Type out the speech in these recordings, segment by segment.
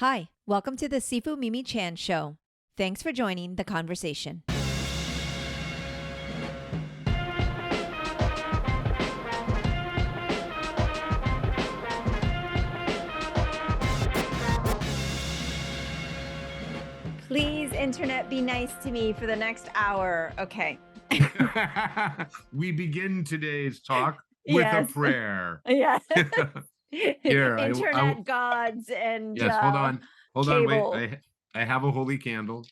Hi, welcome to the Sifu Mimi Chan show. Thanks for joining the conversation. Please, internet, be nice to me for the next hour. Okay. We begin today's talk with a prayer. Yes. Here, internet gods and yes. Hold on. cable. Wait. I have a holy candle.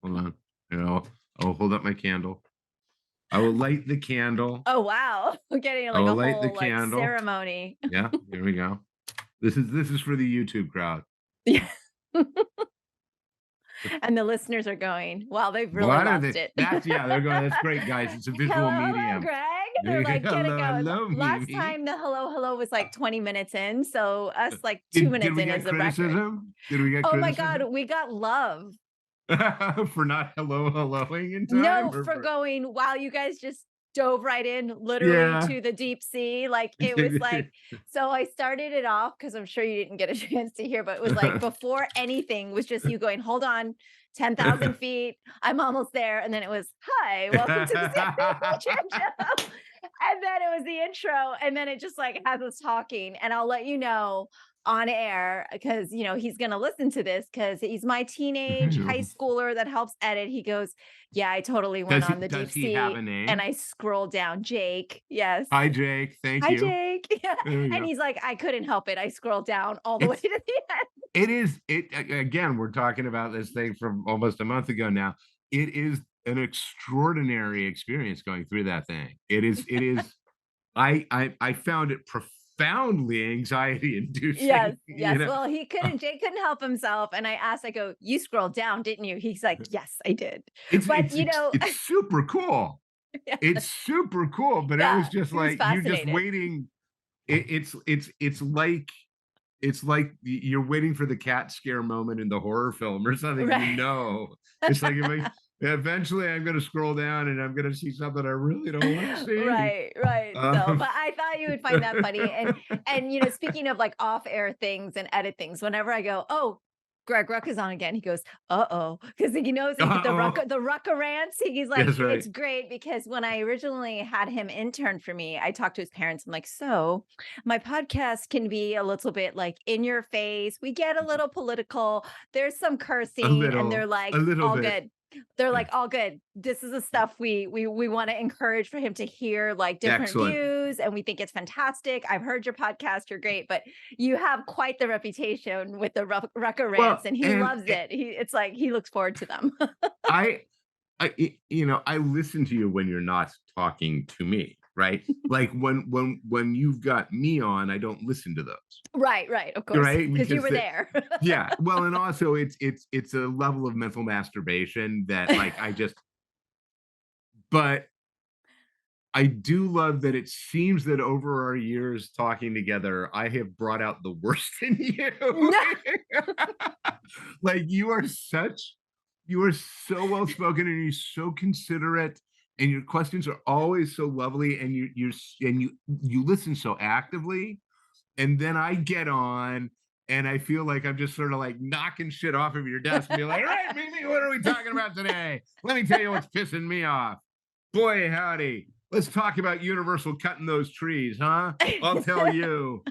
Hold on. I'll hold up my candle. I will light the candle. Oh wow, we're getting like a whole ceremony. Yeah, here we go. This is for the YouTube crowd. Yeah. And the listeners are going, wow, they've really lost it. They're going, that's great, guys. It's a visual medium. Hello, Greg. They're like, get it going. Hello, Last Mimi. time the hello was like 20 minutes in. So us like 2 minutes in is a record. Did we get criticism? Oh my God, we got love. For not helloing in time? No, for going, wow, you guys just dove right in literally to the deep sea. Like it was like, so I started it off because I'm sure you didn't get a chance to hear, but it was like before anything was just you going, hold on, 10,000 feet. I'm almost there. And then it was, hi, welcome to the Sifu Chan show. And then it was the intro. And then it just like has us talking. And I'll let you know on air because he's going to listen to this because he's my teenage high schooler that helps edit. He goes, yeah, I totally went on the deep sea. Have a name? And I scroll down, Jake. Yes. Hi, Jake. Thank you. Hi, Jake. Yeah. And he's like, I couldn't help it. I scrolled down all the way to the end. Again, we're talking about this thing from almost a month ago now. It is an extraordinary experience going through that thing. It is. I found it profoundly anxiety inducing. Yes. Well, Jake couldn't help himself. And I asked, I go, you scrolled down, didn't you? He's like, yes, I did. It's super cool. Yeah. It's super cool. But it was just like, you're just waiting. It's like you're waiting for the cat scare moment in the horror film or something. Right. It's like, eventually I'm going to scroll down and I'm going to see something I really don't want to see. Right. So, but I thought you would find that funny. And speaking of like off-air things and edit things, whenever I go, oh, Greg Rucka's on again, he goes, uh-oh, because he knows the Rucka-Rant. He's like, right. It's great because when I originally had him intern for me, I talked to his parents. I'm like, so my podcast can be a little bit like in your face. We get a little political. There's some cursing and they're like, all good. They're like, all good. This is the stuff we want to encourage for him to hear, like different views. And we think it's fantastic. I've heard your podcast. You're great, but you have quite the reputation with the Rucka-Rants and he loves it. It's like, he looks forward to them. I listen to you when you're not talking to me, right? Like when you've got me on, I don't listen to those. Right, of course, right? Because you were there. Yeah, well, and also it's a level of mental masturbation that like but I do love that it seems that over our years talking together, I have brought out the worst in you. Like you are so well spoken and you're so considerate. And your questions are always so lovely, and you listen so actively. And then I get on, and I feel like I'm just sort of like knocking shit off of your desk, and be like, "All right, Mimi, what are we talking about today? Let me tell you what's pissing me off. Boy, howdy, let's talk about Universal cutting those trees, huh? I'll tell you."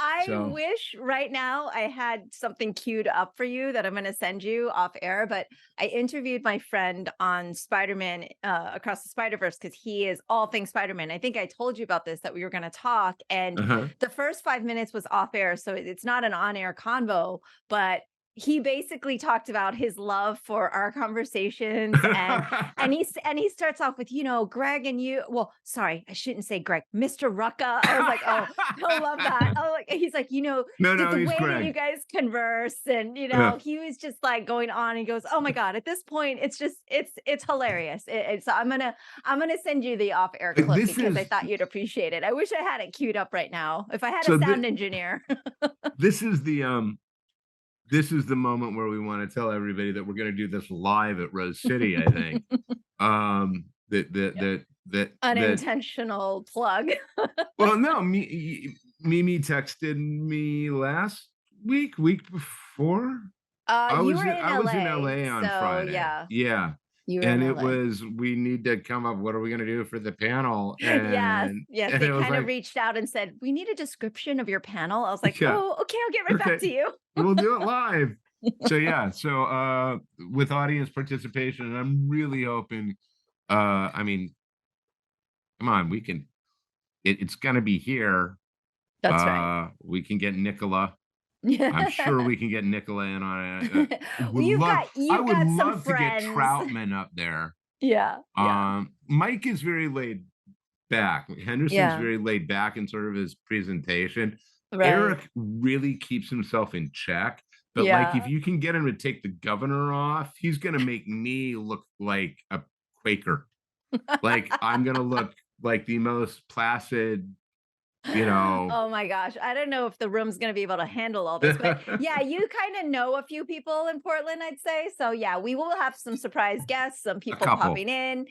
I wish right now I had something queued up for you that I'm going to send you off air, but I interviewed my friend on Spider-Man Across the Spider-Verse because he is all things Spider-Man. I think I told you about this, that we were going to talk, and the first 5 minutes was off air. So it's not an on-air convo, but he basically talked about his love for our conversations and he starts off with, Greg and you, well, sorry, I shouldn't say Greg, Mr. Rucka. I was like, oh, he'll love that. He's like, the way that you guys converse and, he was just like going on. He goes, oh my God, at this point, it's just, it's hilarious. So I'm going to send you the off air clip because I thought you'd appreciate it. I wish I had it queued up right now. If I had a sound engineer. This is the moment where we want to tell everybody that we're going to do this live at Rose City, I think. That unintentional plug. Well, no, Mimi texted me last week before? You were in I was in LA, LA on so Friday. yeah, Yeah. you were in And it LA. was, we need to come up, what are we gonna do for the panel? Yes, yes, And they it was kind of like, reached out and said, "We need a description of your panel." I was like, yeah, "Oh, okay, I'll get right back okay. to you." We'll do it live. So yeah, so with audience participation, and I'm really hoping, I mean, come on, we can, it's gonna be here. That's right. We can get Nicola. I'm sure Well, we can get Nicola in on it. Would you've love, got I you've would got some love to get friends. Troutman up there. Yeah, yeah, Mike is very laid back. Henderson's yeah, very laid back in sort of his presentation. right. Eric really keeps himself in check. But like, if Yeah. you can get him to take the governor off, he's gonna make me look like a Quaker. Like, I'm gonna look like the most placid, you know. Oh my gosh. I don't know if the room's going to be able to handle all this, but yeah, you kind of know a few people in Portland, I'd say. So yeah, we will have some surprise guests, some A people couple. popping in.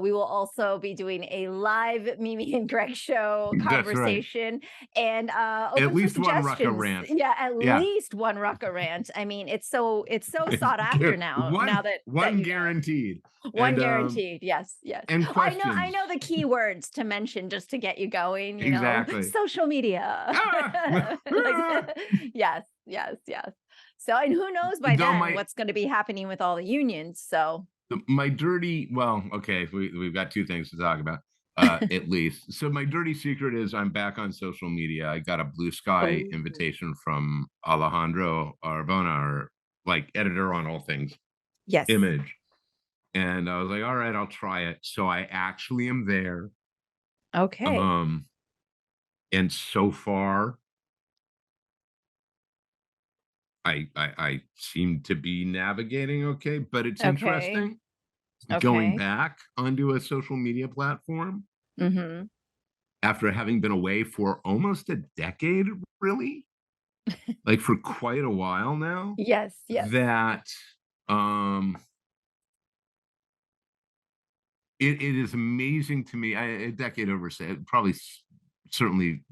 We will also be doing a live Mimi and Greg show That's right. conversation and At open for least one suggestions. Rucka-Rant. Yeah, at Yeah. least one Rucka-Rant. I mean, it's so sought after now. Now that One you know it. guaranteed. One And guaranteed. Yes, yes. and I questions. know the keywords to mention just to get you going, Exactly. social media. Ah! Like Ah! yes, yes, yes. So, and who knows by Though then my what's going to be happening with all the unions. So, my dirty, well, okay, we've got two things to talk about, at least. So my dirty secret is I'm back on social media. I got a Blue Sky oh, invitation from Alejandro Arbona, or like editor on all things yes. image. And I was like, all right, I'll try it. So I actually am there. Okay. Um, and so far I seem to be navigating okay, but it's Okay. interesting going Okay. back onto a social media platform Mhm. after having been away for almost a decade, really, like for quite a while now, Yes, yes. that um it is amazing to me. A decade over, say, probably certainly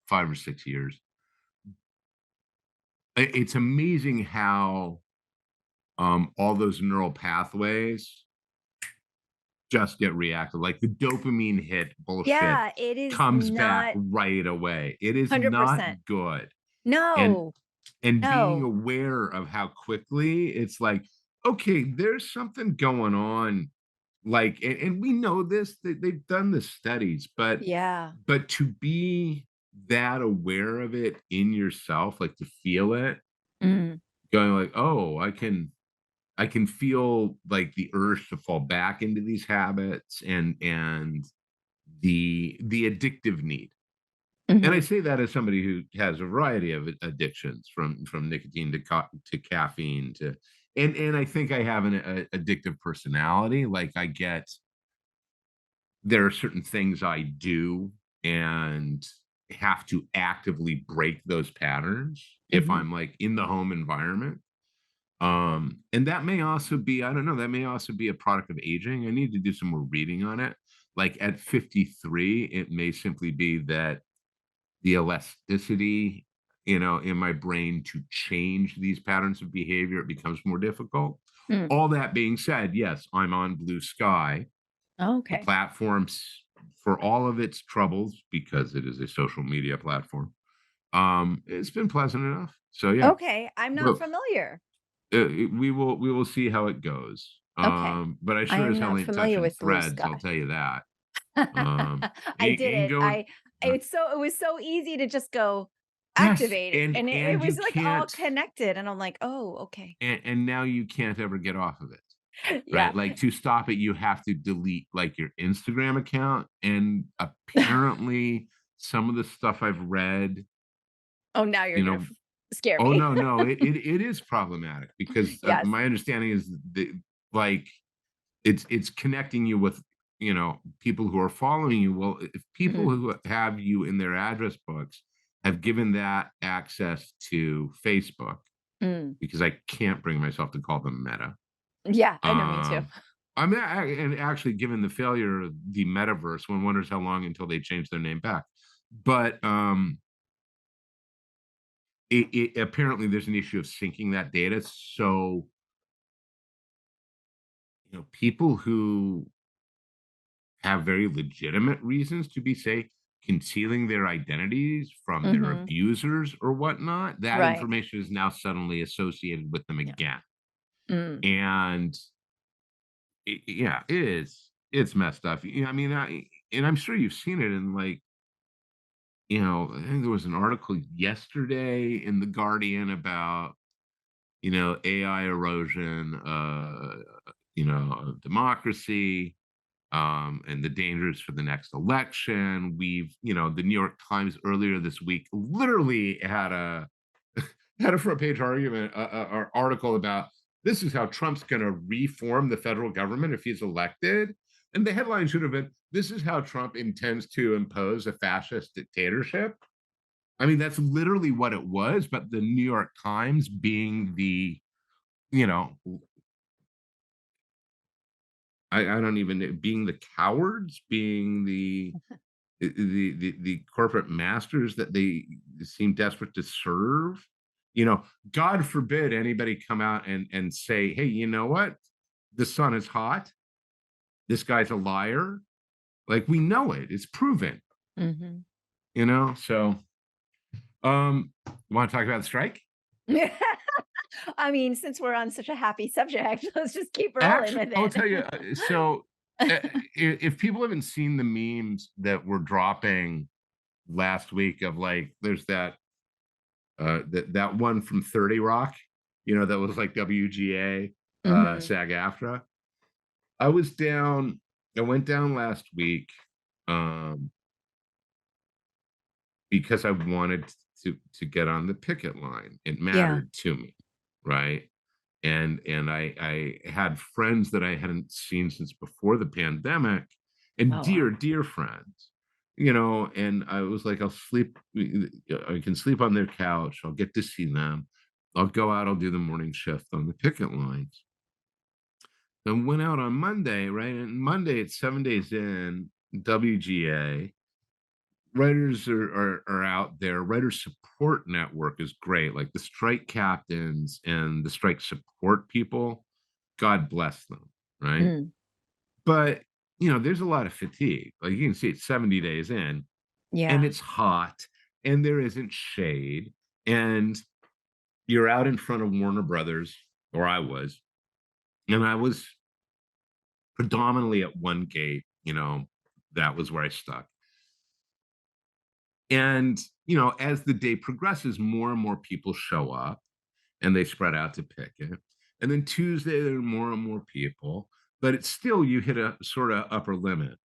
5 or 6 years. It's amazing how all those neural pathways just get reactive. Like the dopamine hit bullshit Yeah, it is comes back not right away. It is not 100%. good. And No. being No. aware of how quickly it's like, okay, there's something going on. Like, and we know this, they've done the studies, Yeah. but to be that aware of it in yourself, like to feel it, Mm. going like, oh, I can feel like the urge to fall back into these habits, and the addictive need. And I Mhm. say that as somebody who has a variety of addictions, from nicotine to to caffeine to, and I think I have an addictive personality. Like, I get, there are certain things I do and have to actively break those patterns if Mhm. I'm like in the home environment. And that may also be, I don't know, that may also be a product of aging. I need to do some more reading on it. Like at 53, it may simply be that the elasticity, in my brain to change these patterns of behavior, it becomes more difficult. Mm. All that being said, yes, I'm on Blue Sky, a Okay. platform, for all of its troubles, because it is a social media platform. It's been pleasant enough. So yeah, Okay, I'm not well, familiar. we will see how it goes. Okay. But I I sure am as hell not ain't familiar touching with Blue threads, I'll Sky. tell you that. I Ain't didn't. going. It was so easy to just go Yes, activate, and it and you was like all can't, connected, and I'm like, "Oh, okay." and now you can't ever get off of it, Yeah. right? Like, to stop it, you have to delete like your Instagram account, and apparently some of the stuff I've read, Oh, now you're you gonna know, scare oh me. no, no, it is problematic, because Yes. my understanding is that, like, it's connecting you with, people who are following you. Well, if people Mhm. who have you in their address books have given that access to Facebook, Mm. because I can't bring myself to call them Meta. Yeah, I know, me too. Um, and actually, given the failure of the metaverse, one wonders how long until they change their name back. But apparently there's an issue of syncing that data. So, people who have very legitimate reasons to be, say, concealing their identities from their Hmm. abusers or whatnot, that Right. information is now suddenly associated with them Yeah. again. Mm. And yeah, it's messed up. I mean, and I'm sure you've seen it in, like, I think there was an article yesterday in the Guardian about, AI erosion, democracy, and the dangers for the next election. The New York Times earlier this week literally had a had a front page argument, article about this is how Trump's going to reform the federal government if he's elected. And the headline should have been, "This is how Trump intends to impose a fascist dictatorship." I mean, that's literally what it was. But the New York Times, being the, you know, I don't even, being the cowards, being the corporate masters that they seem desperate to serve. God forbid anybody come out and say, "Hey, you know what? The sun is hot. This guy's a liar." Like, we know it. It's proven. Hmm. So you want to talk about the strike? I mean, since we're on such a happy subject, let's just keep rolling Actually, with I'll it. tell you. If people haven't seen the memes that were dropping last week of, like, there's that one from 30 Rock, that was like WGA, Hmm. SAG-AFTRA. I was down, I went down last week, um, because I wanted to get on the picket line. It Yeah. mattered to me, right? And I had friends that I hadn't seen since before the pandemic, and Oh, wow. dear friends, and I was like, I can sleep on their couch. I'll get to see them. I'll go out, I'll do the morning shift on the picket lines. I went out on Monday, right? And Monday, it's 7 days in, WGA. Writers are out there. Writer support network is great. Like, the strike captains and the strike support people, God bless them, right? Mm. But, there's a lot of fatigue. Like, you can see it's 70 days in, and Yeah. it's hot, and there isn't shade, and you're out in front of Warner Brothers, or I was, and I was predominantly at one gate. That was where I stuck. And, as the day progresses, more and more people show up, and they spread out to picket. And then Tuesday, there are more and more people, but it's still, you hit a sort of upper limit.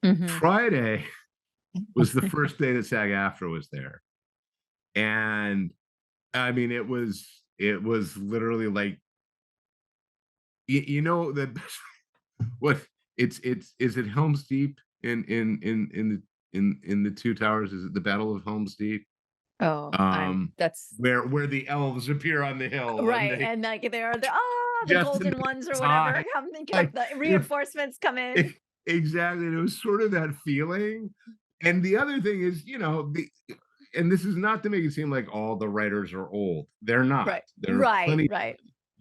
Hmm. Friday was the first day that SAG-AFTRA was there. And I mean, it was literally like, that what it's is it Helm's Deep in the Two Towers? Is it the Battle of Helm's Deep? Oh, I'm Um, that's where the elves appear on the hill and right. they And like there are the just in golden the ones or whatever time, come and like, get the you know, reinforcements come in. exactly. And it was sort of that feeling. And the other thing is, and this is not to make it seem like all the writers are old. They're not. Right. There are Right. plenty Right.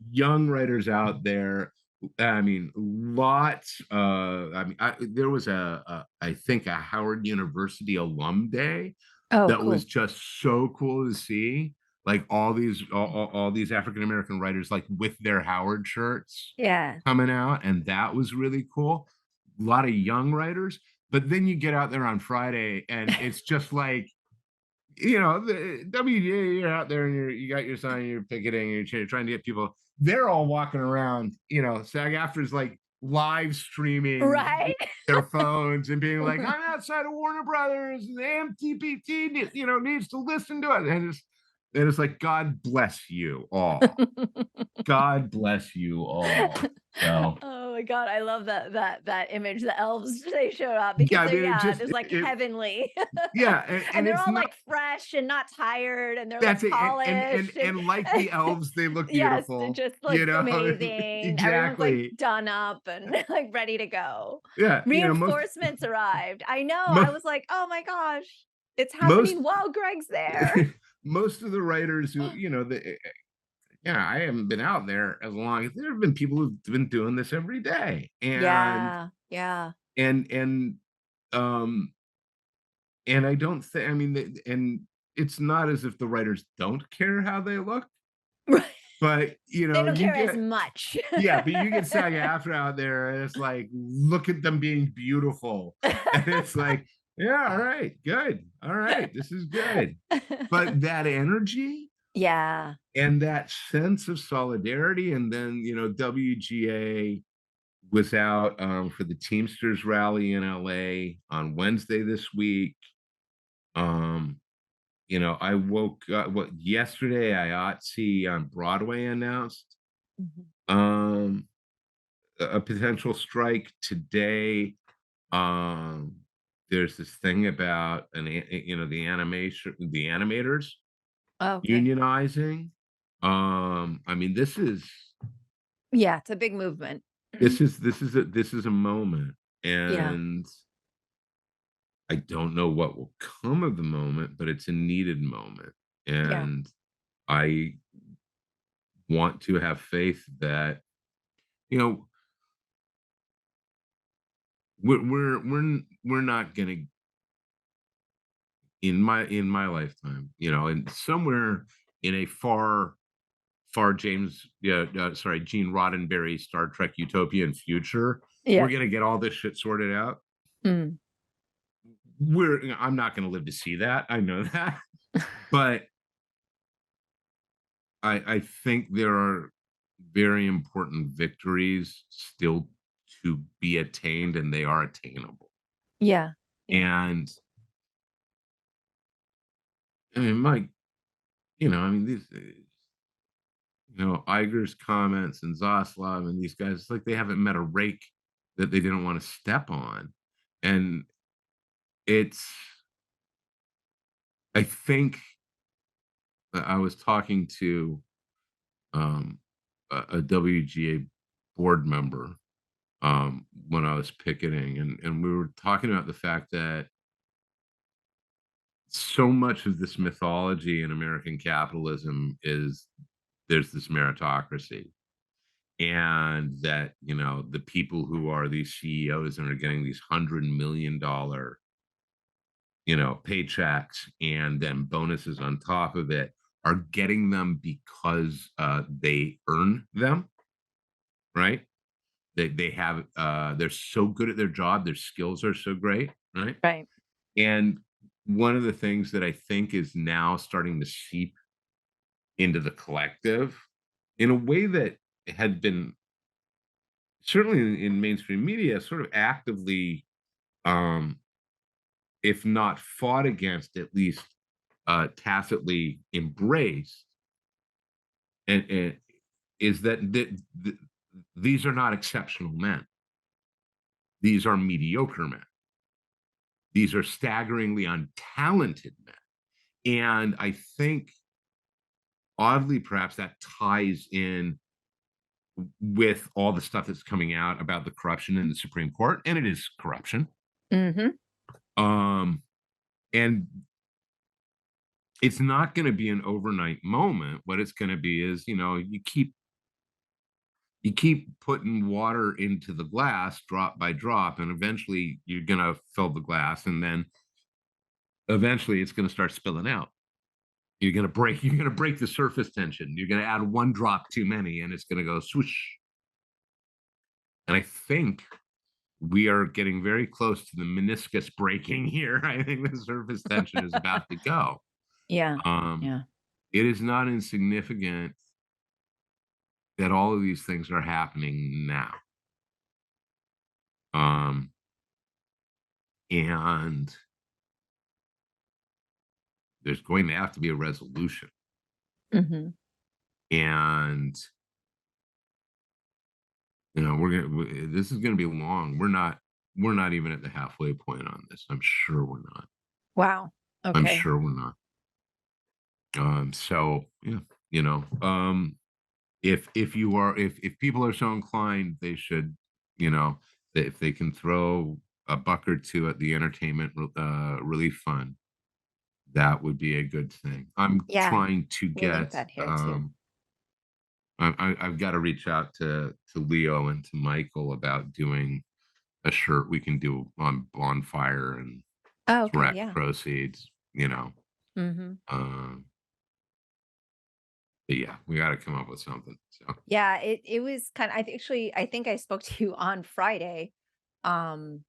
young writers out there. I mean, lots. There was I think, a Howard University alum day Oh, that was cool. just so cool to see. Like, all these African American writers, like, with their Howard shirts Yeah. coming out, and that was really cool. A lot of young writers, but then you get out there on Friday, and it's just like, the WGA, you're out there and you got your sign, you're picketing, you're trying to get people. They're all walking around. SAG-AFTRA's like live streaming Right. their phones and being like, "I'm outside of Warner Brothers, and the MTPT, needs to listen to it." And it's like, God bless you all. God bless you all. So Oh my God, I love that image. The elves they showed up because yeah, I they're mean, just like heavenly. yeah, And and they're it's all not. like fresh and not tired and they're like That's it, polished and and like the elves, they look yes, they're beautiful, just like amazing. Everyone's like exactly. done up and like ready to go. Yeah, Reinforcements arrived. I know. I most was like, "Oh my gosh, it's most happening while Greg's there." most of the writers who, yeah, I haven't been out there as long as there have been people who've been doing this every day. Yeah, yeah. And um and I don't think, I mean, and it's not as if the writers don't care how they look, Right. but They don't you care as get, much. yeah, but you get SAG-AFTRA out there, and it's like, look at them being beautiful, and it's like, yeah, all right, good, all right, this is good. But that energy Yeah. and that sense of solidarity, and then WGA was out for the Teamsters rally in LA on Wednesday this week. Um, I woke up, what, yesterday, IATSE on Broadway announced Mhm. um a potential strike today. Um, there's this thing about the animators Oh, okay. unionizing. I mean, Yeah, it's a big movement. this is a moment, Yeah, and I don't know what will come of the moment, but it's a needed moment, yeah, and I want to have faith that you know we're not going to, in my lifetime, and somewhere in a far Gene Roddenberry Star Trek utopian future, we're yeah. gonna get all this shit sorted out. Mm. I'm not gonna live to see that. I know that, but I think there are very important victories still to be attained, and they are attainable. Yeah, yeah, And I mean, Mike, I mean, these. Iger's comments and Zaslav and these guys, it's like they haven't met a rake that they didn't want to step on. And it's, I think I was talking to um, a WGA board member when I was picketing, and we were talking about the fact that so much of this mythology in American capitalism is there's this meritocracy, and that the people who are these CEOs and are getting these $100 million paychecks and then bonuses on top of it are getting them because they earn them, right? They have they're so good at their job, their skills are so great, right? right. And one of the things that I think is now starting to seep into the collective in a way that had been certainly in mainstream media sort of actively, um if not fought against, at least tacitly embraced, and is that these are not exceptional men, these are mediocre men, these are staggeringly untalented men. And I think, oddly, perhaps that ties in with all the stuff that's coming out about the corruption in the Supreme Court, and it is corruption. Mhm. um and it's not going to be an overnight moment. What it's going to be is, you keep putting water into the glass drop by drop, and eventually you're going to fill the glass, and then eventually it's going to start spilling out. You're going to break the surface tension. You're going to add one drop too many, and it's going to go swoosh. And I think we are getting very close to the meniscus breaking here. I think the surface tension is about to go. Yeah, um yeah. it is not insignificant that all of these things are happening now. Um, and there's going to have to be a resolution. Mhm. And, this is going to be long. We're not even at the halfway point on this. I'm sure we're not. Wow. I'm Okay. sure we're not. So yeah, you know, if people are so inclined, they should, if they can throw a buck or two at the entertainment relief fund, That would be a good thing. I'm Yeah, trying to we'll link get, that here too. I've got to reach out to Leo and to Michael about doing a shirt we can do on Bonfire and Oh, okay, direct yeah. proceeds, you know. Mhm. Um, but yeah, we got to come up with something. So Yeah, it was kind of, I think I spoke to you on Friday, um,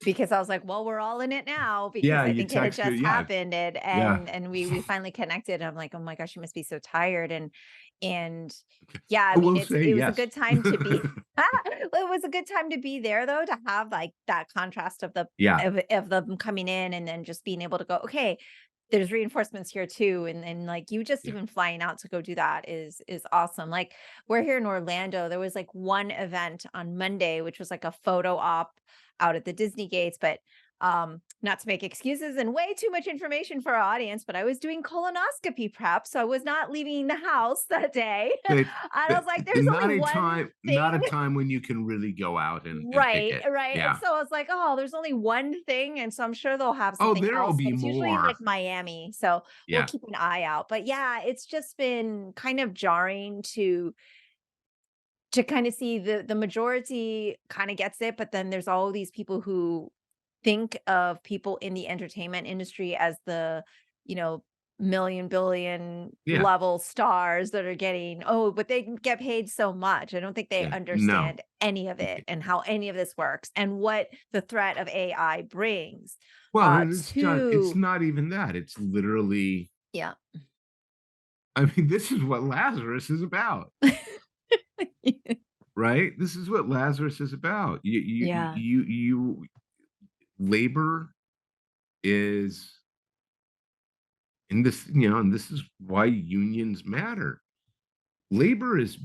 because I was like, well, we're all in it now because yeah, I you think it had texted, just yeah, happened yeah. and we finally connected. And I'm like, oh my gosh, you must be so tired. And yeah, I I mean, will say it was a yes. good time to be it was a good time to be there though, to have like that contrast of Yeah, of them coming in and then just being able to go, okay, there's reinforcements here too. And like you just yeah, even flying out to go do that is awesome. Like we're here in Orlando. There was like one event on Monday, which was like a photo op out at the Disney gates, but not to make excuses and way too much information for our audience, but I was doing colonoscopy prep, so I was not leaving the house that day. And but, I but was like, there's only one not a thing. time when you can really go out and pick Right, it. right. And Yeah. so I was like, oh, there's only one thing. And so I'm sure they'll have Oh, something there'll else, be but it's usually more. like Miami. So we'll Yeah. keep an eye out. But yeah, it's just been kind of jarring to kind of see the majority kind of gets it, but then there's all these people who think of people in the entertainment industry as the, you know, million billion Yeah. level stars that are getting, oh, but they can get paid so much. I don't think they Yeah. No. understand any of it and how any of this works and what the threat of AI brings Well, and it's to not even that. It's literally, yeah. I mean, this is what Lazarus is about, right? This is what Lazarus is about. Yeah. Labor is in this, you know, and this is why unions matter. Labor is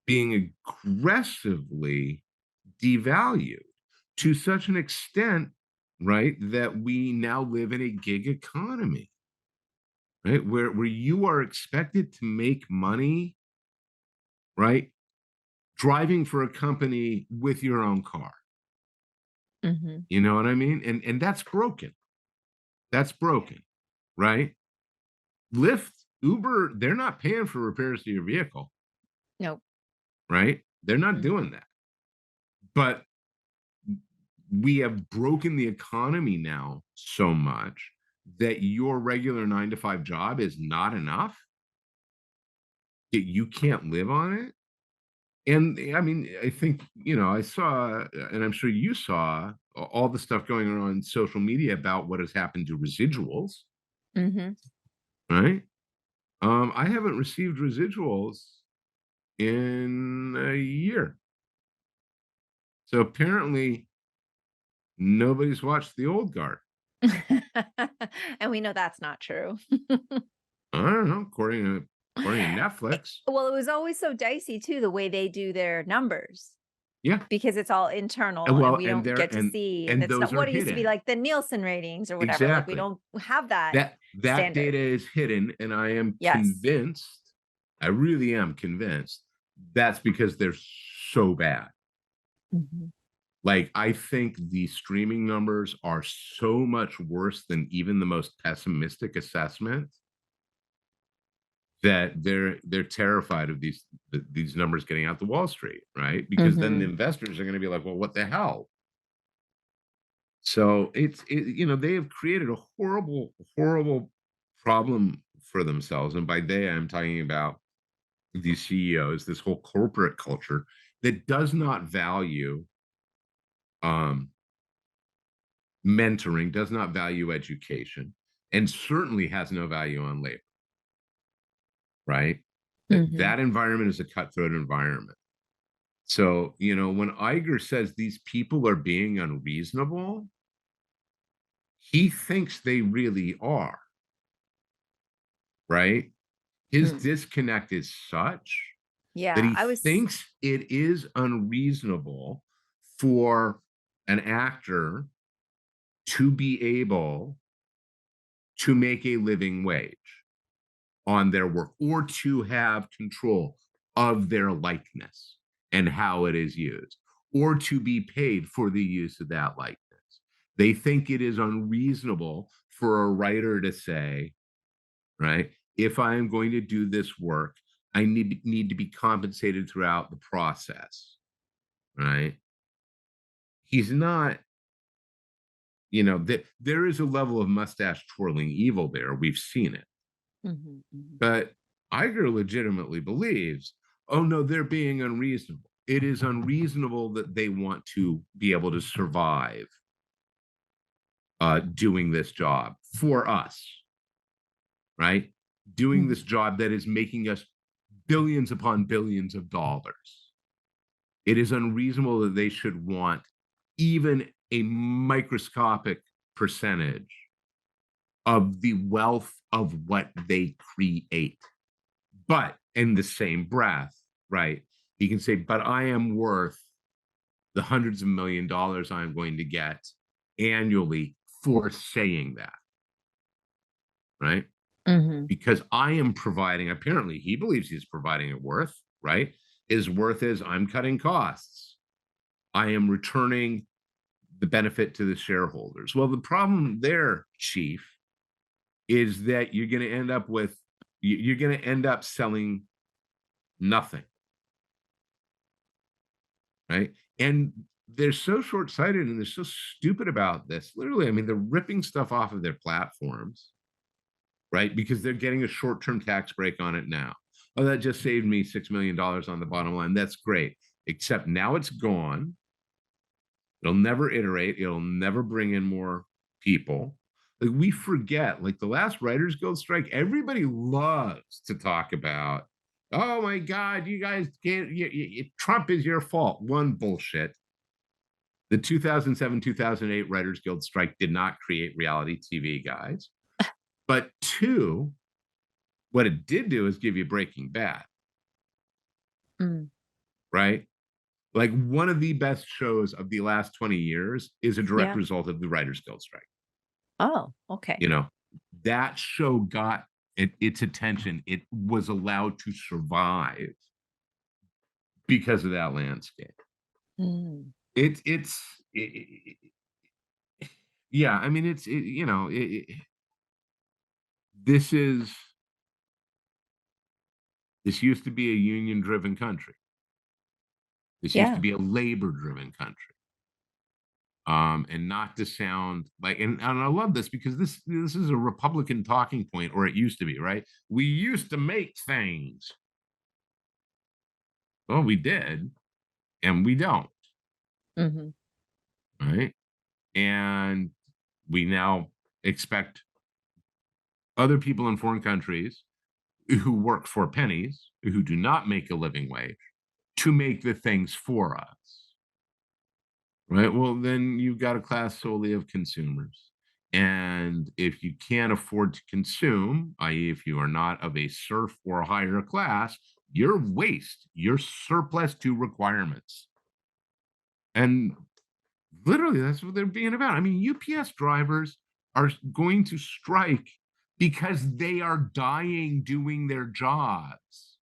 being aggressively devalued to such an extent, right, that we now live in a gig economy, right, where you are expected to make money, right, driving for a company with your own car. Mhm. You know what I mean? And that's broken. That's broken, right? Lyft, Uber, they're not paying for repairs to your vehicle, Nope. right? They're not Mhm. doing that. But we have broken the economy now so much that your regular 9 to 5 job is not enough. That you can't live on it. And I mean, I think, you know, I saw, and I'm sure you saw all the stuff going on social media about what has happened to residuals, Mhm. right? I haven't received residuals in a year. So apparently nobody's watched the old guard. And we know that's not true. I don't know, according to Netflix. Well, it was always so dicey too, the way they do their numbers, Yeah. because it's all internal and we And don't there get to see, and and it's not those are what it used to be hidden. like the Nielsen ratings or whatever. Like we Exactly. don't have that That standard. data is hidden, and I am Yes. convinced, I really am convinced that's because they're so bad. Mhm. Like, I think the streaming numbers are so much worse than even the most pessimistic assessment that they're terrified of these numbers getting out to Wall Street, right? Because then the Mhm. investors are going to be like, well, what the hell? So you know, they have created a horrible problem for themselves. And by they, I'm talking about these CEOs, this whole corporate culture that does not value um, mentoring, does not value education, and certainly has no value on labor, right? Mhm. That environment is a cutthroat environment. So, you know, when Iger says these people are being unreasonable, he thinks they really are, right? His Mm. disconnect is such that Yeah, he I was thinks it is unreasonable for an actor to be able to make a living wage on their work or to have control of their likeness and how it is used or to be paid for the use of that likeness. They think it is unreasonable for a writer to say, right, if I am going to do this work, I need to be compensated throughout the process, right? He's not, that there is a level of mustache twirling evil there. We've seen it. Mhm, mhm. But Iger legitimately believes, oh no, they're being unreasonable. It is unreasonable that they want to be able to survive doing this job for us, right? Doing Mhm. this job that is making us billions upon billions of dollars. It is unreasonable that they should want even a microscopic percentage of the wealth of what they create. But in the same breath, right, he can say, but I am worth the hundreds of $1,000,000 I'm going to get annually for saying that, right? Mhm. Because I am providing, apparently he believes he's providing a worth, right? His worth is I'm cutting costs. I am returning the benefit to the shareholders. Well, the problem there, Chief, is that you're going to end up selling nothing, right? And they're so short-sighted and they're so stupid about this. Literally, I mean, they're ripping stuff off of their platforms, right? Because they're getting a short-term tax break on it now. Oh, that just saved me $6 million on the bottom line. That's great. Except now it's gone. It'll never iterate. It'll never bring in more people. Like we forget, like the last Writers Guild strike, everybody loves to talk about, oh my God, you guys can't, Trump is your fault. One, bullshit. The 2007-2008 Writers Guild strike did not create reality TV, guys. But two, what it did do is give you Breaking Bad, Mm. right? Like one of the best shows of the last 20 years is a direct Yeah. result of the Writers Guild strike. Oh, okay. You know, that show got its attention. It was allowed to survive because of that landscape. Mm. It's yeah. I mean, this is this used to be a union-driven country. This used to Yeah. be a labor-driven country. And not to sound like, and I love this because this is a Republican talking point, or it used to be, right? We used to make things. Well, we did, and we don't, Mhm. right? And we now expect other people in foreign countries who work for pennies, who do not make a living wage, to make the things for us. Right. Well, then you've got a class solely of consumers. And if you can't afford to consume, i.e., if you are not of a serf or higher class, you're waste, you're surplus to requirements. And literally, that's what they're being about. I mean, UPS drivers are going to strike because they are dying doing their jobs.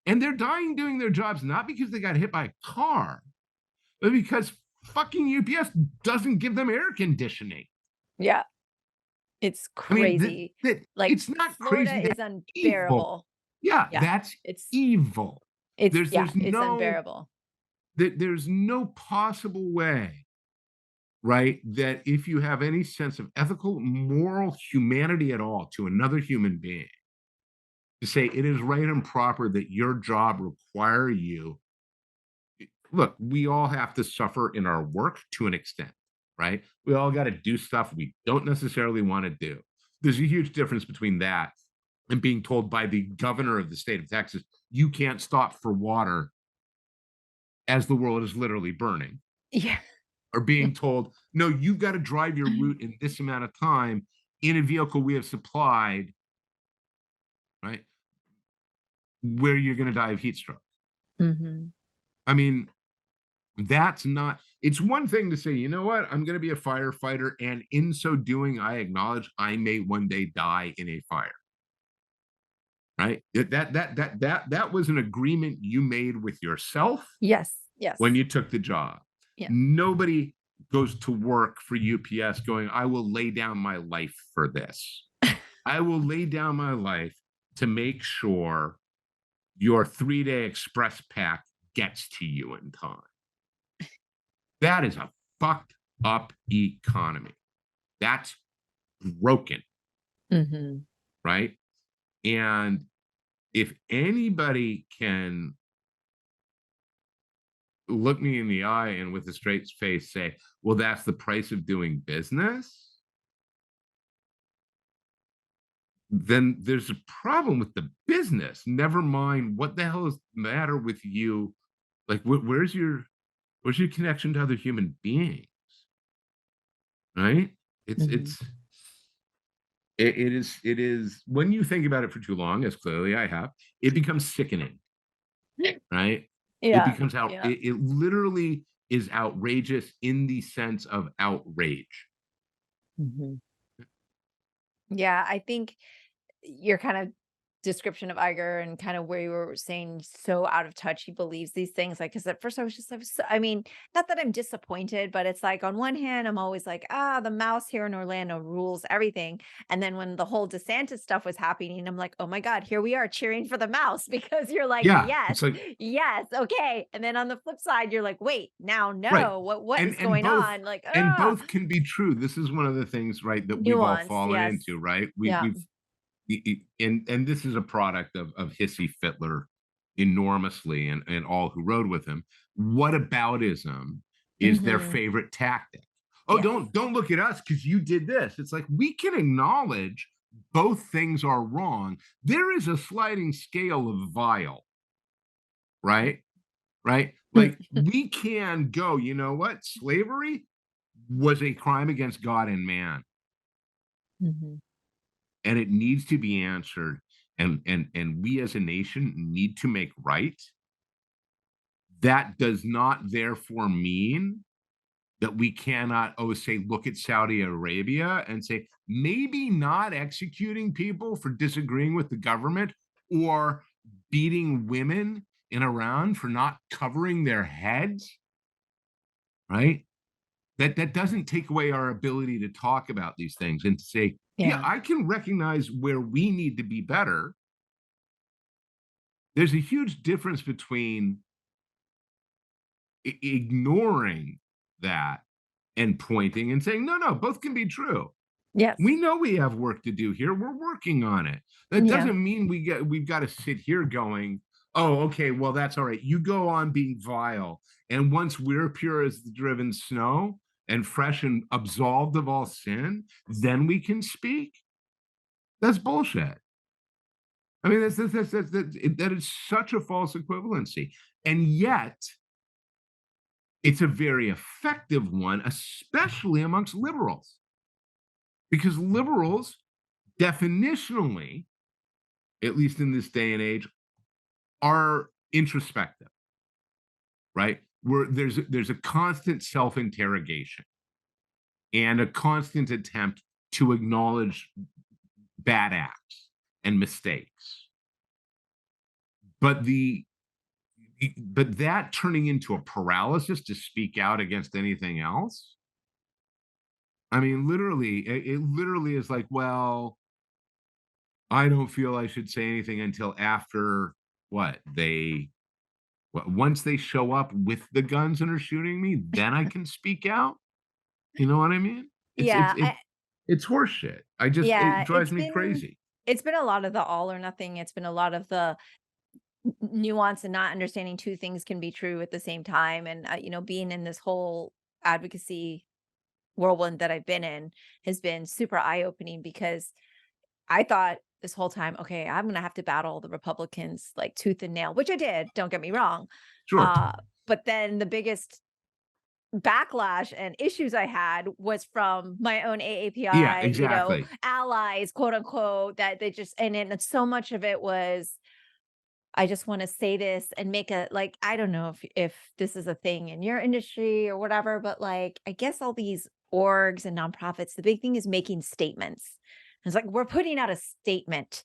And they're dying doing their jobs not because they got hit by a car, but because fucking UPS doesn't give them air conditioning. Yeah. It's I mean, crazy. Like, it's not Florida crazy. is That's evil. unbearable. Yeah, Yeah. that's It's evil. it's There's yeah, there's it's no unbearable. there's no possible way, right, that if you have any sense of ethical, moral humanity at all to another human being, to say it is right and proper that your job require you. Look, we all have to suffer in our work to an extent, right? We all got to do stuff we don't necessarily want to do. There's a huge difference between that and being told by the governor of the state of Texas, you can't stop for water as the world is literally burning, Yeah. or being told, no, you've got to drive your route in this amount of time in a vehicle we have supplied, right? Where you're going to die of heat stroke. Mhm. I mean, that's not, it's one thing to say, you know what, I'm going to be a firefighter. And in so doing, I acknowledge I may one day die in a fire. Right. That was an agreement you made with yourself Yes. when Yes. you took the job. Yeah. Nobody goes to work for UPS going, I will lay down my life for this. I will lay down my life to make sure your 3-day express pack gets to you in time. That is a fucked up economy. That's broken, Mm-hmm. right? And if anybody can look me in the eye and with a straight face say, well, that's the price of doing business, then there's a problem with the business. Never mind what the hell is the matter with you. Like, where's your connection to other human beings? Right? It's Mm-hmm. it's it is when you think about it for too long, as clearly I have, it becomes sickening, right? It Yeah. becomes out. Yeah. It literally is outrageous in the sense of outrage. Mm-hmm. Yeah. I think your kind of description of Iger and kind of where you were saying so out of touch, he believes these things. Like, because at first I mean, not that I'm disappointed, but it's like on one hand, I'm always like, the mouse here in Orlando rules everything. And then when the whole DeSantis stuff was happening, I'm like, oh my God, here we are cheering for the mouse because you're like, Yeah, yes, it's like yes, okay. And then on the flip side, you're like, wait, now right, no, what and is going on? Like, both can be true. This is one of the things, right, that we've all nuance. fallen Yes. into, right? Yeah. And this is a product of Hissy Fitler enormously, and all who rode with him. Whataboutism is their Hmm. favorite tactic. Oh, Yes. don't look at us because you did this. It's like we can acknowledge both things are wrong. There is a sliding scale of vile, right? Right? Like we can go, you know what? Slavery was a crime against God and man, Hmm. and it needs to be answered. And we as a nation need to make right. That does not therefore mean that we cannot, say, look at Saudi Arabia and say, maybe not executing people for disagreeing with the government or beating women in Iran for not covering their heads, right? That doesn't take away our ability to talk about these things and to say, yeah, Yeah. I can recognize where we need to be better. There's a huge difference between ignoring that and pointing and saying, no, both can be true. Yes. We know we have work to do here. We're working on it. That Yeah. doesn't mean we've got to sit here going, oh, okay, well, that's all right. You go on being vile. And once we're pure as the driven snow and fresh and absolved of all sin, then we can speak. That's bullshit. I mean, that is such a false equivalency. And yet, it's a very effective one, especially amongst liberals, because liberals, definitionally, at least in this day and age, are introspective, right? Where there's a constant self-interrogation and a constant attempt to acknowledge bad acts and mistakes. But that turning into a paralysis to speak out against anything else, I mean, literally, it literally is like, well, I don't feel I should say anything until after what they once they show up with the guns and are shooting me, then I can speak out. You know what I mean? It's it's Yeah. it, it's horseshit. It Yeah. drives me crazy. It's been a lot of the all or nothing. It's been a lot of the nuance and not understanding two things can be true at the same time. And being in this whole advocacy whirlwind that I've been in has been super eye opening because I thought this whole time, okay, I'm gonna have to battle the Republicans like tooth and nail, which I did. Don't get me wrong. Sure. Uh, but then the biggest backlash and issues I had was from my own Yeah, AAPI, exactly. allies, quote unquote, that they just and so much of it was I just want to say this and make a like I don't know if this is a thing in your industry or whatever, but like I guess all these orgs and nonprofits, the big thing is making statements. It's like we're putting out a statement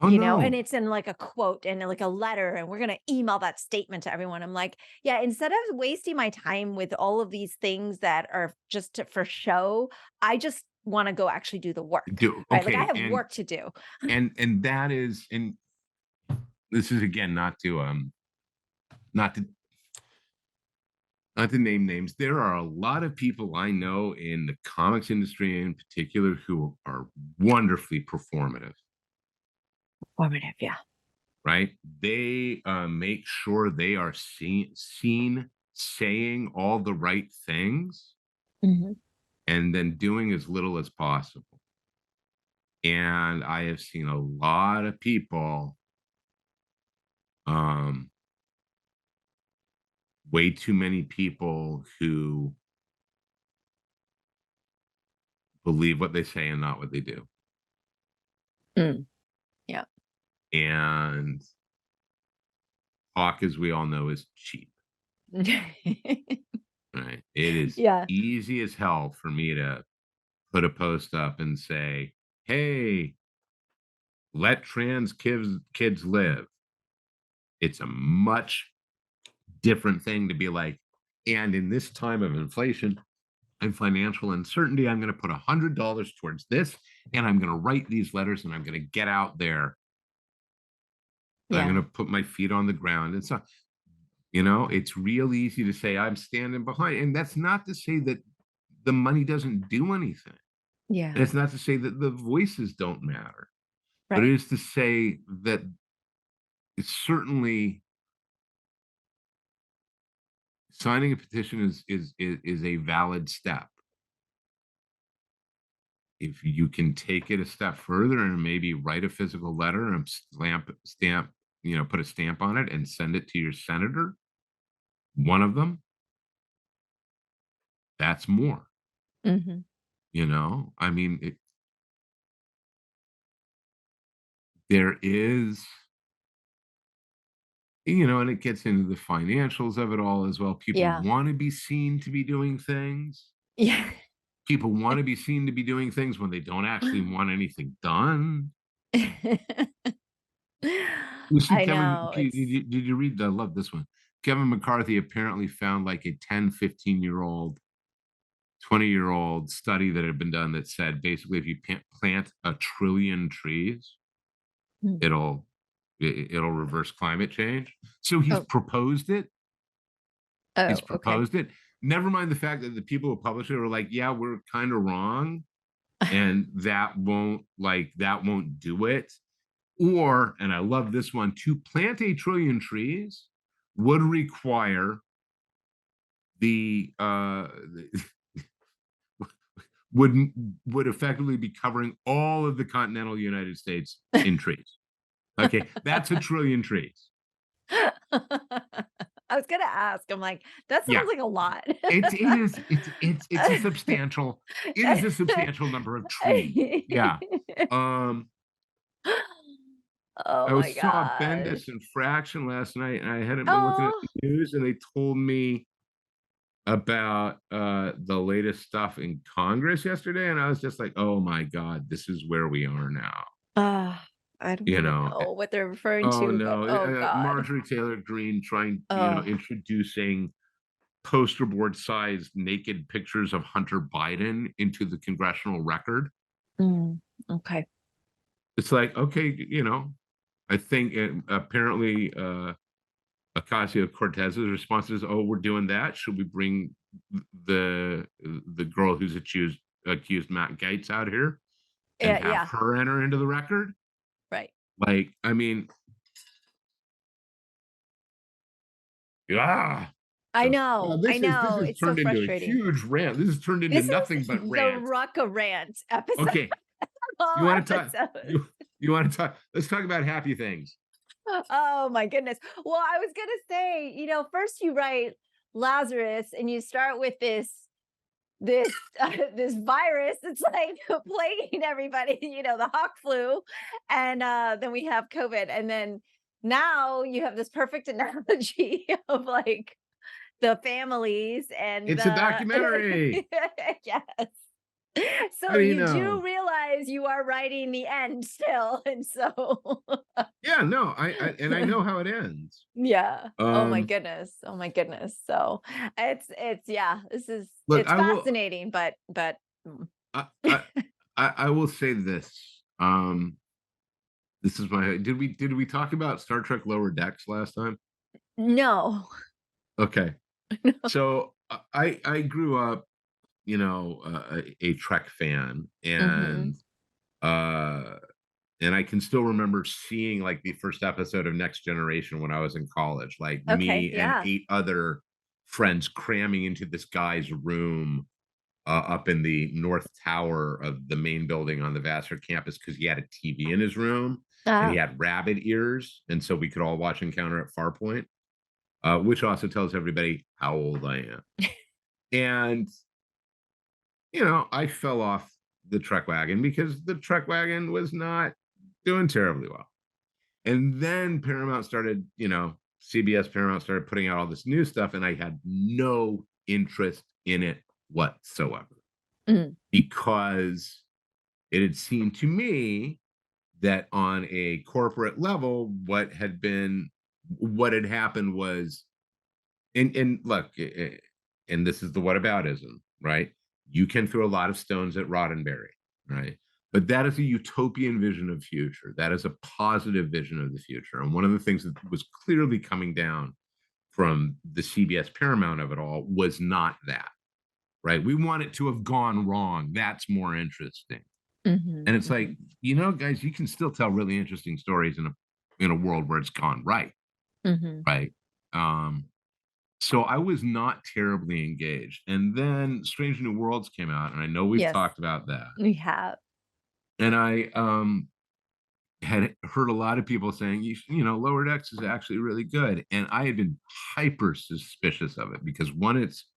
Oh, and no. it's in like a quote and like a letter, and we're going to email that statement to everyone. I'm like, yeah, instead of wasting my time with all of these things that are just for show, I just want to go actually do the work, Do right? Like I okay, have work to do. and that is, and this is again not to not to name names. There are a lot of people I know in the comics industry in particular who are wonderfully performative, Formative, yeah. right? They make sure they are seen saying all the right things Mhm. and then doing as little as possible. And I have seen a lot of people, um, way too many people who believe what they say and not what they do. Mm, yeah. And talk, as we all know, is cheap, right? It is Yeah. easy as hell for me to put a post up and say, "Hey, let trans kids live." It's a much different thing to be like, and in this time of inflation and financial uncertainty, I'm going to put $100 towards this, and I'm going to write these letters, and I'm going to get out there. I'm going Yeah. to put my feet on the ground. And so, it's real easy to say I'm standing behind, and that's not to say that the money doesn't do anything. And Yeah. it's not to say that the voices don't matter, but it Right. is to say that it's certainly signing a petition is a valid step. If you can take it a step further and maybe write a physical letter and put a stamp on it and send it to your senator, one of them, that's more. Mhm. I mean, there is, and it gets into the financials of it all as well. People Yeah. want to be seen to be doing things. Yeah. People want to be seen to be doing things when they don't actually want anything done. You see, I Kevin, know, it's did you read? I love this one. Kevin McCarthy apparently found like a 10, 15-year-old, 20-year-old study that had been done that said basically if you plant a trillion trees, mm. it'll it'll reverse climate change. So he's Oh, proposed it. He's okay. proposed it. Never mind the fact that the people who published it were like, yeah, we're kind of wrong, and that won't do it. Or, and I love this one, to plant a trillion trees would require the would would effectively be covering all of the continental United States in trees. Okay, that's a trillion trees. I was gonna ask, I'm like, that sounds Yeah, like a lot. it's a substantial, it is a substantial number of trees. Yeah. Um, Oh I my saw gosh. Bendis and Fraction last night, and I hadn't been looking at Oh. the news, and they told me about the latest stuff in Congress yesterday, and I was just like, "Oh my God, this is where we are now." I don't You even know, know what they're referring oh to, but no, oh god. Marjorie Taylor Greene trying, Oh. introducing poster board sized naked pictures of Hunter Biden into the congressional record. Mm, okay. It's like, okay, I think apparently Ocasio-Cortez's response is, "Oh, we're doing that. Should we bring the girl who's accused Matt Gaetz out here and Yeah, have yeah, her enter into the record?" right. Like, I mean, ah, so well, I this know, has it's so turned into a frustrating. huge rant. This has turned into This nothing is but the rant. Rucka-Rant episode Okay, all you want to talk? episode. You want to talk? Let's talk about happy things. Oh my goodness. Well, I was gonna say, first you write Lazarus and you start with this this virus that's like plaguing everybody, the hawk flu, and then we have COVID, and then now you have this perfect analogy of like the families and It's a the documentary. yes. How So do you you do know? realize you are writing the end still, and so Yeah, no, I know how it ends. yeah. Oh my Um, goodness. Oh my goodness. So it's yeah, this is look, it's I will fascinating, but mm. I I I will say this. This is my did we talk about Star Trek Lower Decks last time? No. Okay. No. So I grew up, a Trek fan, Mhm. uh and I can still remember seeing like the first episode of Next Generation when I was in college, like Okay, me and yeah. 8 other friends cramming into this guy's room up in the North Tower of the main building on the Vassar campus because he had a TV in his room and he Ah. had rabbit ears, and so we could all watch Encounter at Farpoint, which also tells everybody how old I am. And I fell off the Trek wagon because the Trek wagon was not doing terribly well. And then Paramount started, CBS Paramount started putting out all this new stuff, and I had no interest in it whatsoever Mm. because it had seemed to me that on a corporate level, what had happened was, and look, and this is the whataboutism, right? You can throw a lot of stones at Roddenberry, right? But that is a utopian vision of future. That is a positive vision of the future. And one of the things that was clearly coming down from the CBS Paramount of it all was not that, right? We want it to have gone wrong. That's more interesting. Mhm. And it's like, Mhm. guys, you can still tell really interesting stories in a world where it's gone right, Mhm. right? Um, so I was not terribly engaged. And then Strange New Worlds came out, and I know we've Yes, talked about that. we have. And I had heard a lot of people saying, Lower Decks is actually really good. And I had been hyper suspicious of it because one, it's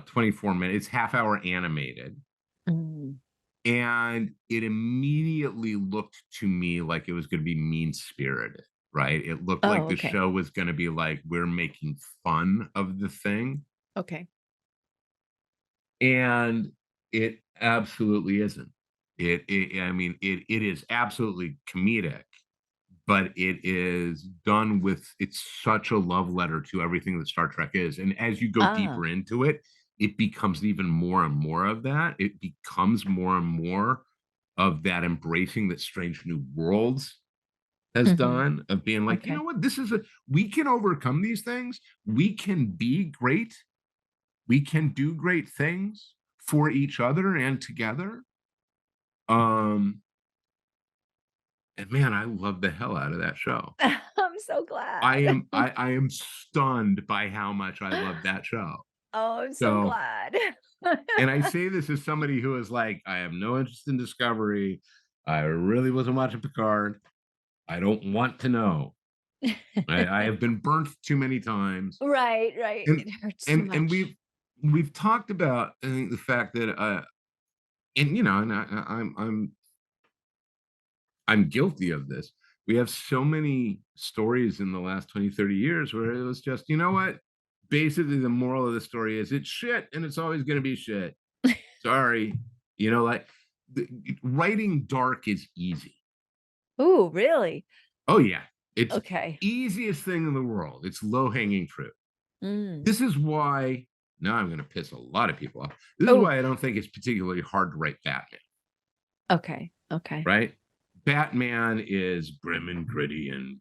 24 minutes, it's half-hour animated. Mm. And it immediately looked to me like it was going to be mean spirited, right? It looked like Oh, the okay. show was going to be like, we're making fun of the thing. Okay. And it absolutely isn't. I mean, it is absolutely comedic, but it is done with, it's such a love letter to everything that Star Trek is. And as you go Ah. deeper into it, it becomes even more and more of that. It becomes more and more of that embracing that Strange New Worlds has Mhm. done, of being like, Okay. we can overcome these things. We can be great. We can do great things for each other and together. Um, and man, I love the hell out of that show. I'm so glad. I am stunned by how much I love that show. Oh, I'm so So, glad. and I say this as somebody who is like, I have no interest in Discovery. I really wasn't watching Picard. I don't want to know. I have been burnt too many times. Right, right. And It hurts too and much. we've talked about, I think, the fact that and I'm guilty of this. We have so many stories in the last 20, 30 years where it was just, you know what? Basically, the moral of the story is it's shit and it's always going to be shit. Sorry. Like the, writing dark is easy. Ooh, really? Oh, yeah. It's Okay. easiest thing in the world. It's low hanging fruit. Mm. This is why, now I'm going to piss a lot of people off. This is Oh, why I don't think it's particularly hard to write Batman, okay. Okay. right? Batman is grim and gritty, and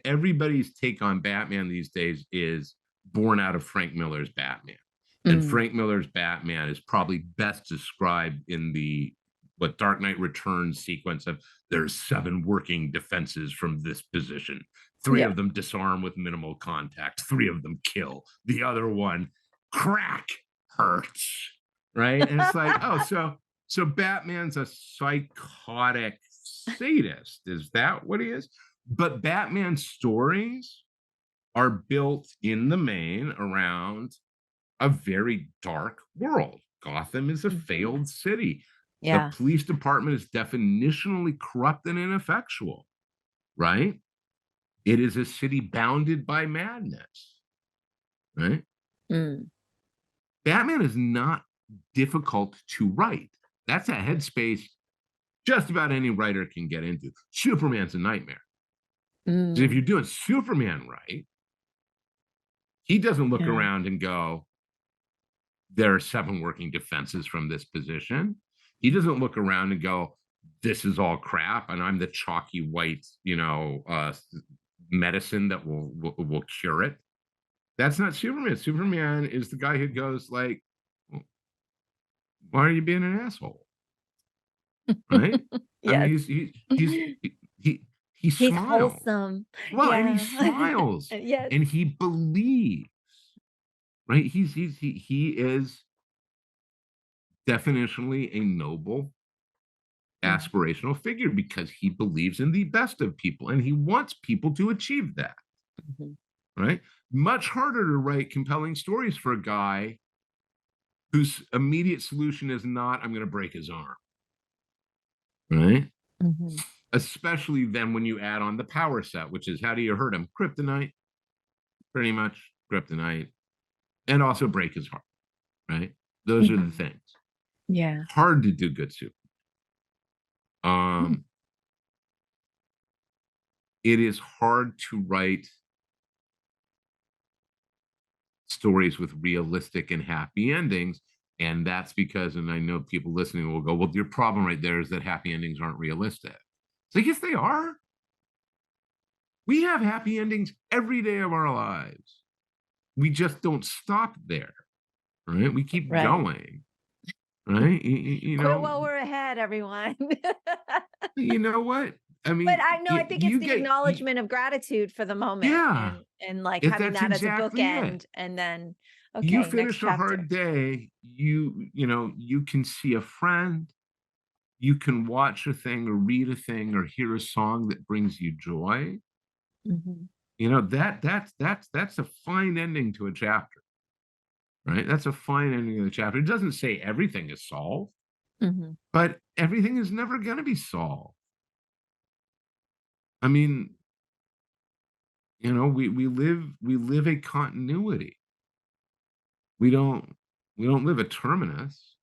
everybody's take on Batman these days is born out of Frank Miller's Batman. And Mm. Frank Miller's Batman is probably best described in the what Dark Knight Returns sequence of, there's 7 working defenses from this position. 3 Yeah. of them disarm with minimal contact. 3 of them kill. The other one, crack, hurts. Right? And it's like, oh, so Batman's a psychotic sadist. Is that what he is? But Batman's stories are built in the main around a very dark world. Gotham is a Mhm. failed city. The Yeah. police department is definitionally corrupt and ineffectual, right? It is a city bounded by madness, right? Mm. Batman is not difficult to write. That's a headspace just about any writer can get into. Superman's a nightmare. So if Mm, you're doing Superman right, he doesn't look yeah. around and go, there are 7 working defenses from this position. He doesn't look around and go, this is all crap, and I'm the chalky white, medicine that will cure it. That's not Superman. Superman is the guy who goes like, why are you being an asshole? Right? I mean, Yes. he He's smiles. wholesome. Well, and he Yeah. smiles Yes. and he believes, right? He is definitionally a noble, Mhm, aspirational figure because he believes in the best of people and he wants people to achieve that, mhm. right? Much harder to write compelling stories for a guy whose immediate solution is not, I'm going to break his arm, right? Mhm. Especially then when you add on the power set, which is how do you hurt him? Kryptonite, pretty much kryptonite, and also break his heart, right? Those are the Mhm. things. Yeah. Hard to do good soup. Mm, Um, it is hard to write stories with realistic and happy endings. And that's because, and I know people listening will go, well, your problem right there is that happy endings aren't realistic. So yes, they are. We have happy endings every day of our lives. We just don't stop there, right? We keep right. going, right? Quit while we're ahead, everyone. You know what? I But mean, I know, I think it's you the get, acknowledgement of gratitude for the moment yeah, and, like, if having that's that as a exactly it. bookend and then, You okay, next finish a hard chapter. day, you can see a friend, you can watch a thing or read a thing or hear a song that brings you joy. Mhm, That's a fine ending to a chapter, right? That's a fine ending to the chapter. It doesn't say everything is solved, mhm. but everything is never going to be solved. I mean, we live a continuity. We don't we don't live a terminus.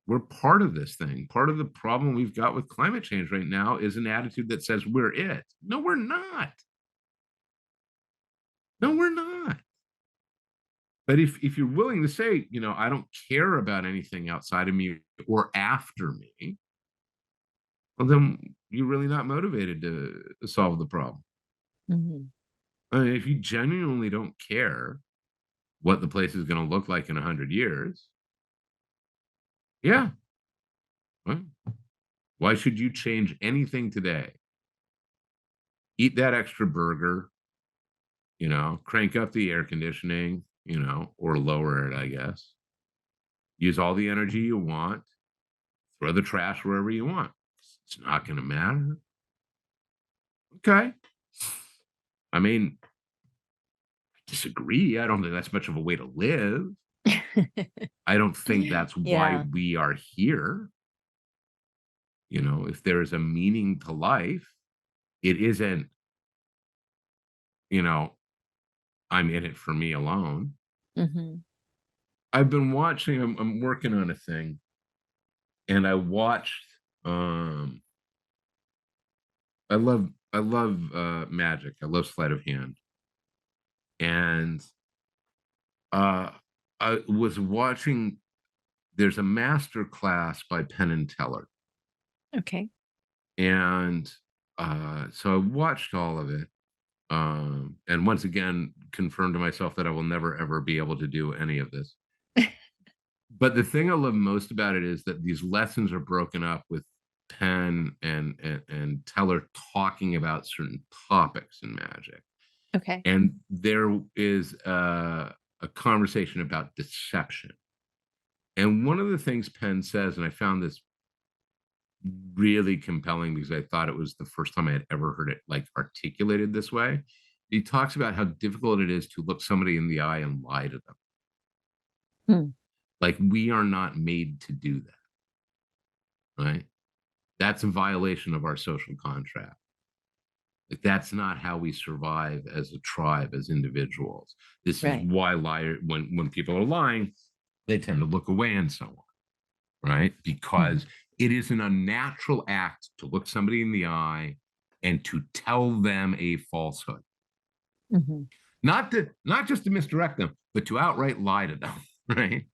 We're part of this thing. Part of the problem we've got with climate change right now is an attitude that says we're it. No, we're not. No, we're not. But if you're willing to say, I don't care about anything outside of me or after me, well, then you're really not motivated to solve the problem. Mhm. I mean, if you genuinely don't care what the place is going to look like in 100 years, yeah, well, why should you change anything today? Eat that extra burger, crank up the air conditioning, or lower it, I guess. Use all the energy you want, throw the trash wherever you want. It's not going to matter. Okay. I mean, I disagree. I don't think that's much of a way to live. I don't think that's why Yeah. we are here. If there is a meaning to life, it isn't, you know, I'm in it for me alone. Mhm. I've been watching, I'm working on a thing, and I watched, um, I love magic. I love sleight of hand. And uh, I was watching, there's a master class by Penn and Teller. Okay. And so I watched all of it. And once again, confirmed to myself that I will never, ever be able to do any of this. But the thing I love most about it is that these lessons are broken up with Penn and Teller talking about certain topics in magic. Okay. And there is a conversation about deception. And one of the things Penn says, and I found this really compelling because I thought it was the first time I had ever heard it like articulated this way. He talks about how difficult it is to look somebody in the eye and lie to them. Hmm. Like we are not made to do that, right? That's a violation of our social contract. Like that's not how we survive as a tribe, as individuals. This is Right. why liar when people are lying, they tend to look away and so on, right? Because it is an unnatural act to look somebody in the eye and to tell them a falsehood. Mm-hmm. Not just to misdirect them, but to outright lie to them, right?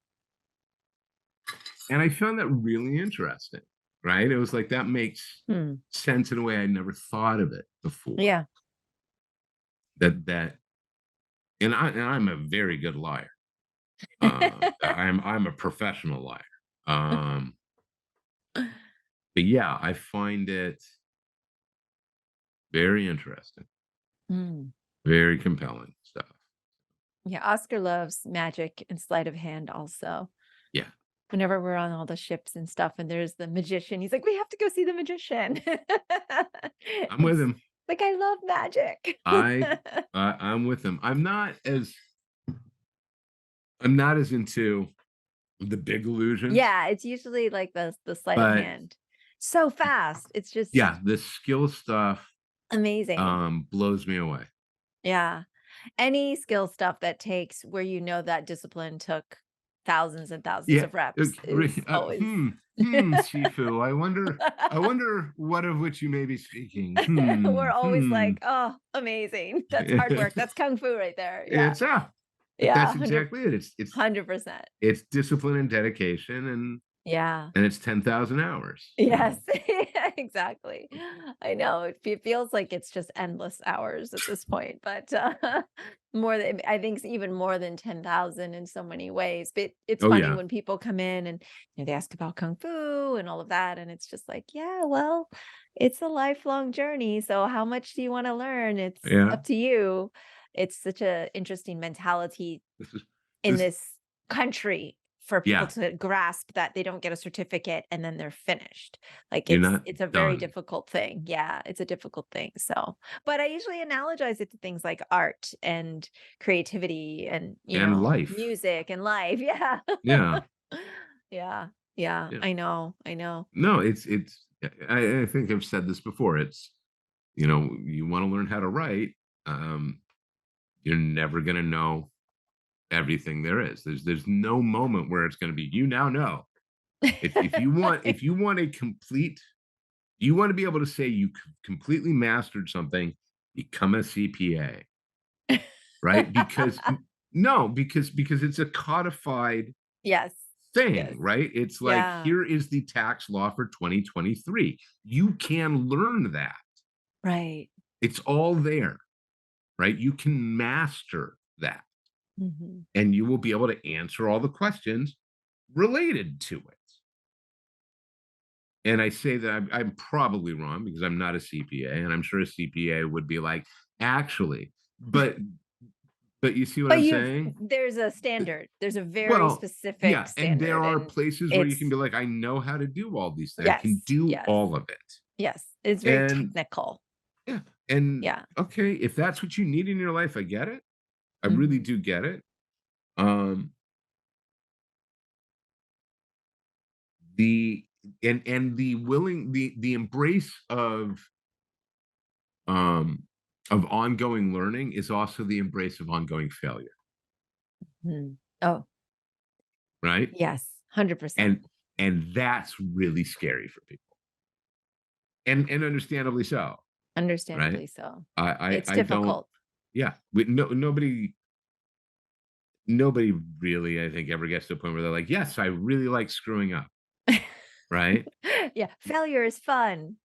And I found that really interesting, right? It was like that makes Hmm. sense in a way I never thought of it before. Yeah. That and I'm a very good liar. I'm a professional liar. Um, but yeah, I find it very interesting, Mm. very compelling stuff. Yeah, Oscar loves magic and sleight of hand also. Yeah, Whenever we're on all the ships and stuff, and there's the magician, he's like, "We have to go see the magician." I'm with It's him. like, I love magic. I I'm with him. I'm not as into the big illusions, Yeah, it's usually like the sleight of but hand. So fast. It's just yeah, the skill stuff amazing. blows me away. Yeah. Any skill stuff that takes where you know that discipline took thousands and thousands Yeah. of reps is always Sifu. I wonder what of which you may be speaking. we're always like, "Oh, amazing." That's hard work. That's kung fu right there. Yeah. It's but Yeah, that's 100 exactly it. It's 100%. it's discipline and dedication, Yeah. and it's 10,000 hours. Yes. Exactly. I know. It feels like it's just endless hours at this point, but, more than I think it's even more than 10,000 in so many ways. But it's Oh funny yeah, when people come in and, they ask about kung fu and all of that, and it's just like, "Yeah, well, it's a lifelong journey, so how much do you wanna learn? It's yeah. up to you." It's such a interesting mentality This is in this. this country for people Yeah, to grasp that they don't get a certificate and then they're finished. Like you're not it's a very done. difficult thing. Yeah, it's a difficult thing. So, but I usually analogize it to things like art and creativity and, And life. music and life. Yeah. Yeah, Yeah. Yeah, yeah. I know. I know. No, it's. I think I've said this before. You want to learn how to write. Um, you're never going to know everything there is. There's no moment where it's going to be you now know. If you want a complete, you want to be able to say you completely mastered something, become a CPA, right? Because no, because it's a codified Yes. Yes. thing, right? It's like Yeah. here is the tax law for 2023. You can learn that. Right. It's all there, right? You can master that, Mhm. and you will be able to answer all the questions related to it. And I say that I'm probably wrong because I'm not a CPA, and I'm sure a CPA would be like, actually, but you see what But I'm you've saying? there's a standard. There's a very Well, specific yeah, and there standard, are and places where you can it's be like, I know how to do all these things. I can yes, do yes, all of it. yes. It's very And technical. yeah, and Yeah. okay, if that's what you need in your life, I get it. I really Mhm. do get it. Um, the and the embrace um of ongoing learning is also the embrace of ongoing failure, Mhm. Oh, right? yes, 100%. And that's really scary for people. And understandably so, right? Understandably so. I It's I don't. difficult. Yeah, nobody really, I think, ever gets to a point where they're like, yes, I really like screwing up, right? Yeah, failure is fun,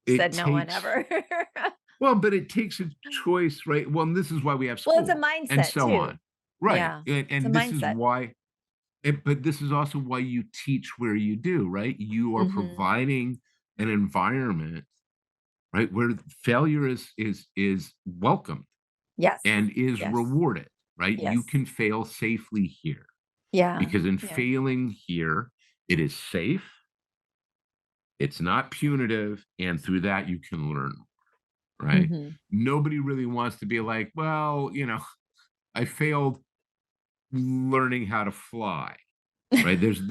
It said no one takes ever. Well, but it takes a choice, right? Well, and this is why we have Well, it's a school and mindset so too. on. Right. Yeah, And it's a this is mindset. why but this is also why you teach where you do, right? You are Mhm. providing an environment, right, where failure is welcomed Yes. and is Yes. rewarded, right? You Yes. can fail safely here Yeah. because in Yeah. failing here, it is safe, it's not punitive, and through that you can learn, right? Mhm. Nobody really wants to be like, well, I failed learning how to fly, right? There's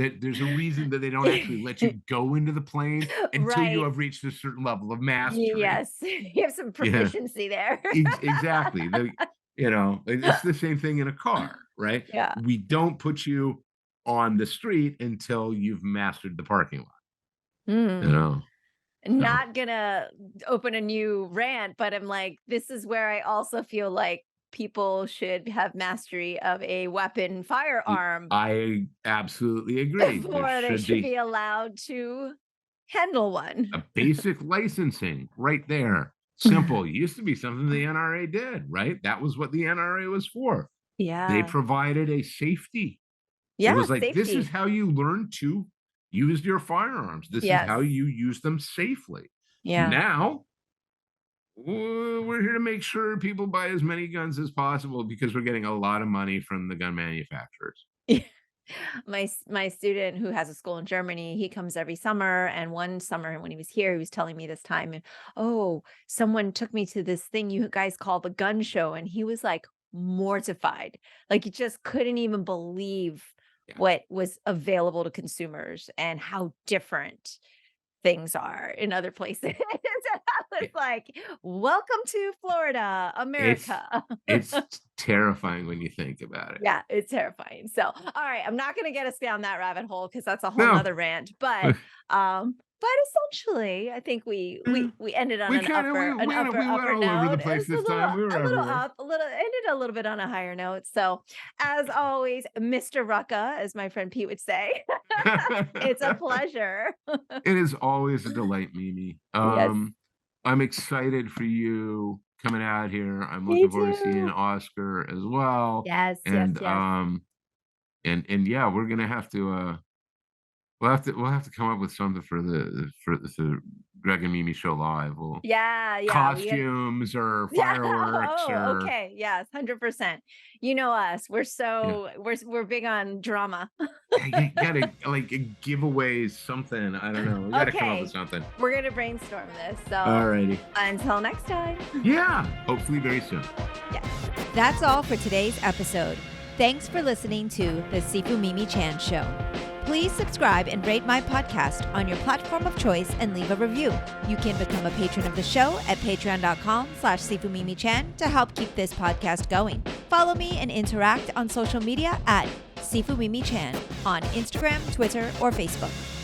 a reason that they don't actually let you go into the plane until you Right. have reached a certain level of mastery. Yes. You have some Yeah, proficiency there. exactly. It's the same thing in a car, right? Yeah. We don't put you on the street until you've mastered the parking lot. You Mm. know, so Not gonna open a new rant, but I'm like, this is where I also feel like people should have mastery of a weapon firearm I absolutely agree. There before they should should be be allowed to handle one. a basic licensing right there. Simple. It used to be something the NRA did, right? That was what the NRA was for. They Yeah. provided a safety. It Yeah, was like, this is safety. how you learn to use your firearms. This is Yes. how you use them safely. Yeah. Now, we're here to make sure people buy as many guns as possible because we're getting a lot of money from the gun manufacturers. My student who has a school in Germany, he comes every summer, and one summer when he was here, he was telling me this time, and oh, someone took me to this thing you guys call the gun show, and he was like mortified, like he just couldn't even believe Yeah. what was available to consumers and how different things are in other places. And I was It- like, welcome to Florida, It's America. it's terrifying when you think about it. Yeah, it's terrifying. So, all right, I'm not gonna get us down that rabbit hole because that's a whole No, nother rant. But essentially, I think we eh, we we ended on we an kind of upper an upper we went upper all over the note. It place was this time. We were a little everywhere. up, a little ended a little bit on a higher note. So, as always, Mr. Rucka, as my friend Pete would say, it's a pleasure. It is always a delight, Mimi. Yes, I'm excited for you coming out here. I'm me looking forward to seeing too. Oscar as well. Yes, yes, And yes. yeah, we're gonna have to we'll have to come up with something for the Greg and Mimi show live. We'll Yeah, yeah. We had costumes or Yeah. fireworks Oh, or okay. Yes, 100%. You know us. We're yeah. so we're big on drama. Yeah, you gotta like giveaways, something. I don't know. We gotta come up with Okay. something. We're gonna brainstorm this. So Alrighty. until next time. Yeah. Hopefully very soon. Yes. That's all for today's episode. Thanks for listening to the Sifu Mimi Chan Show. Please subscribe and rate my podcast on your platform of choice and leave a review. You can become a patron of the show at patreon.com/Sifu Mimi Chan to help keep this podcast going. Follow me and interact on social media at Sifu Mimi Chan on Instagram, Twitter, or Facebook.